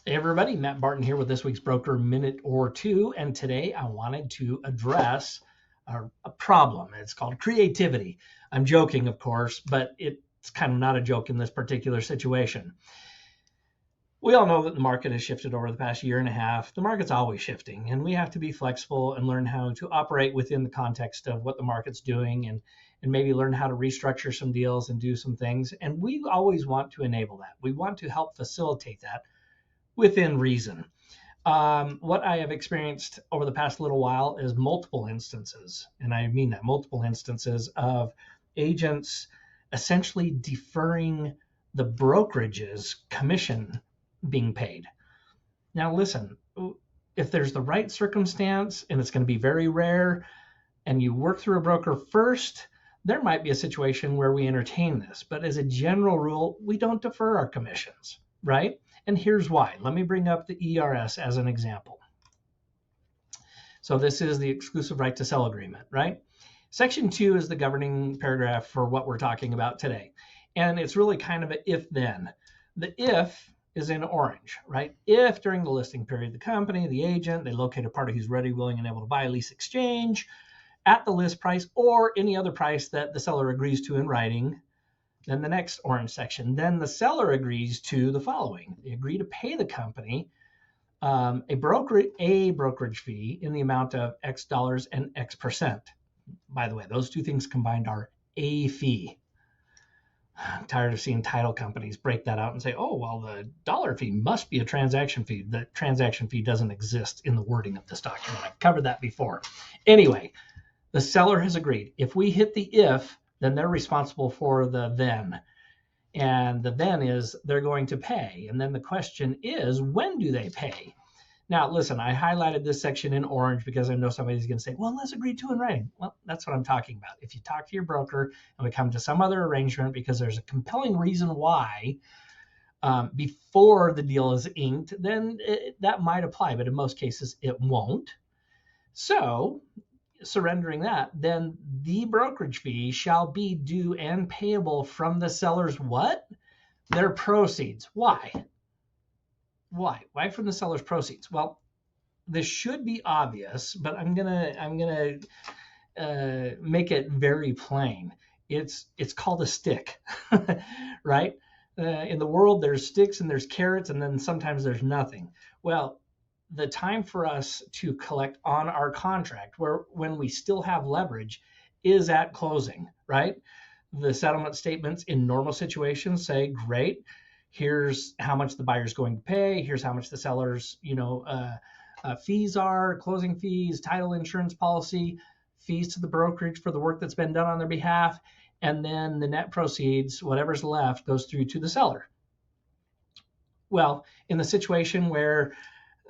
Hey everybody, Matt Barton here with this week's Broker Minute or Two, and today I wanted to address a problem. It's called creativity. I'm joking, of course, but it's kind of not a joke in this particular situation. We all know that the market has shifted over the past year and a half. The market's always shifting, and we have to be flexible and learn how to operate within the context of what the market's doing and maybe learn how to restructure some deals and do some things. And we always want to enable that. We want to help facilitate that within reason. What I have experienced over the past little while is multiple instances, and I mean that multiple instances of agents essentially deferring the brokerage's commission being paid. Now, listen, if there's the right circumstance, and it's going to be very rare, and you work through a broker first, there might be a situation where we entertain this. But as a general rule, we don't defer our commissions, right? And here's why. Let me bring up the ERS as an example. So this is the exclusive right to sell agreement, right? Section 2 is the governing paragraph for what we're talking about today. And it's really kind of an if-then. The if is in orange, right? If during the listing period, the company, the agent, they locate a party who's ready, willing, and able to buy, lease, exchange at the list price or any other price that the seller agrees to in writing. Then the next orange section, then the seller agrees to the following. They agree to pay the company a brokerage fee in the amount of X dollars and X percent. By the way, those two things combined are a fee. I'm tired of seeing title companies break that out and say, oh, well, the dollar fee must be a transaction fee. The transaction fee doesn't exist in the wording of this document. I've covered that before. Anyway, the seller has agreed. If we hit the if, then they're responsible for the then. And the then is they're going to pay. And then the question is, when do they pay? Now, listen, I highlighted this section in orange because I know somebody's going to say, well, let's agree to in writing. Well, that's what I'm talking about. If you talk to your broker and we come to some other arrangement because there's a compelling reason why before the deal is inked, then that might apply. But in most cases, it won't. So surrendering that, then the brokerage fee shall be due and payable from the seller's what? Their proceeds. Why? Why from the seller's proceeds? Well, this should be obvious, but I'm gonna make it very plain. It's called a stick, right? In the world, there's sticks and there's carrots, and then sometimes there's nothing. Well, the time for us to collect on our contract, when we still have leverage, is at closing, right? The settlement statements in normal situations say, great, here's how much the buyer's going to pay, here's how much the seller's fees are, closing fees, title insurance policy, fees to the brokerage for the work that's been done on their behalf, and then the net proceeds, whatever's left, goes through to the seller. Well, in the situation where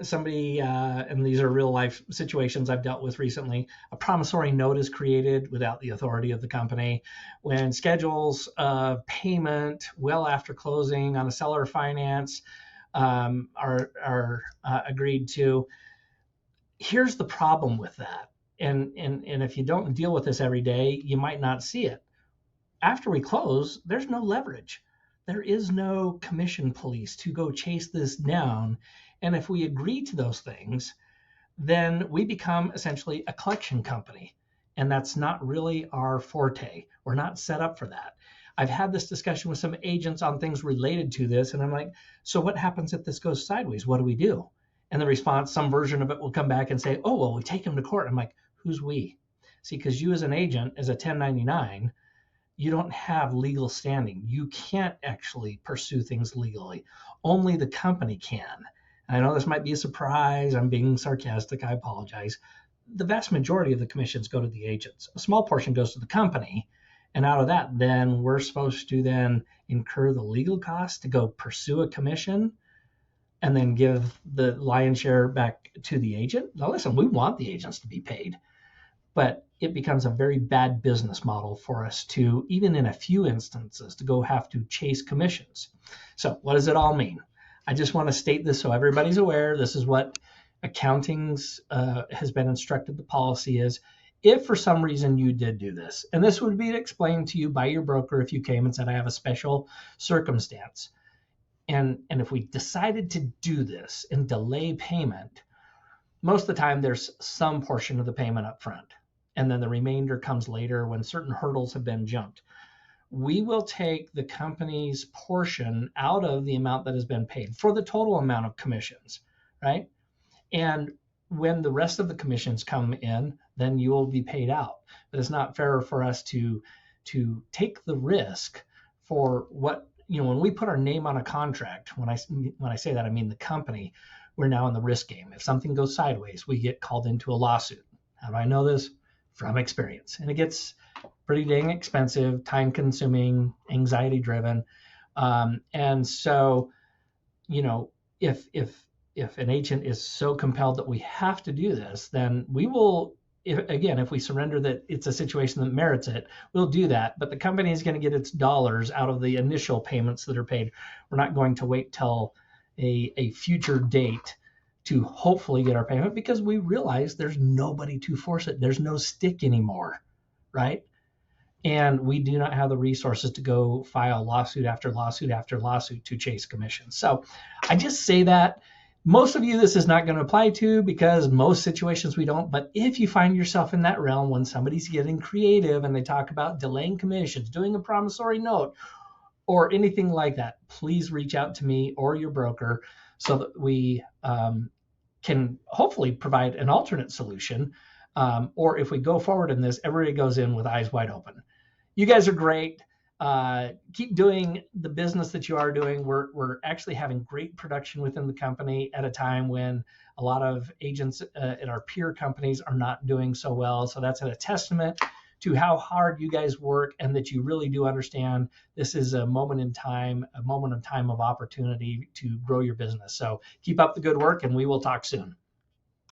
somebody, and these are real life situations I've dealt with recently, a promissory note is created without the authority of the company. When schedules of payment well after closing on a seller finance are agreed to, here's the problem with that. And if you don't deal with this every day, you might not see it. After we close, there's no leverage. There is no commission police to go chase this down. And if we agree to those things, then we become essentially a collection company. And that's not really our forte. We're not set up for that. I've had this discussion with some agents on things related to this. And I'm like, so what happens if this goes sideways? What do we do? And the response, some version of it will come back and say, oh, well, we take them to court. I'm like, who's we? See, because you as an agent, as a 1099, you don't have legal standing. You can't actually pursue things legally. Only the company can. And I know this might be a surprise. I'm being sarcastic. I apologize. The vast majority of the commissions go to the agents. A small portion goes to the company. And out of that, then we're supposed to then incur the legal costs to go pursue a commission and then give the lion's share back to the agent. Now, listen, we want the agents to be paid, but it becomes a very bad business model for us to, even in a few instances, to go have to chase commissions. So what does it all mean? I just want to state this so everybody's aware. This is what accounting's has been instructed the policy is. If for some reason you did do this, and this would be explained to you by your broker if you came and said, I have a special circumstance, And if we decided to do this and delay payment, most of the time there's some portion of the payment up front, and then the remainder comes later when certain hurdles have been jumped. We will take the company's portion out of the amount that has been paid for the total amount of commissions, right? And when the rest of the commissions come in, then you will be paid out. But it's not fair for us to take the risk for what, when we put our name on a contract. When I say that, I mean the company. We're now in the risk game. If something goes sideways, we get called into a lawsuit. How do I know this? From experience. And it gets pretty dang expensive, time consuming, anxiety driven. And so, if an agent is so compelled that we have to do this, then we will, if we surrender that it's a situation that merits it, we'll do that. But the company is going to get its dollars out of the initial payments that are paid. We're not going to wait till a future date to hopefully get our payment, because we realize there's nobody to force it. There's no stick anymore, right? And we do not have the resources to go file lawsuit after lawsuit after lawsuit to chase commissions. So I just say that. Most of you, this is not going to apply to, because most situations we don't. But if you find yourself in that realm when somebody's getting creative and they talk about delaying commissions, doing a promissory note, or anything like that, please reach out to me or your broker so that we can hopefully provide an alternate solution. Or if we go forward in this, everybody goes in with eyes wide open. You guys are great. Keep doing the business that you are doing. We're actually having great production within the company at a time when a lot of agents at our peer companies are not doing so well. So that's a testament to how hard you guys work, and that you really do understand this is a moment in time of opportunity to grow your business. So keep up the good work, and we will talk soon.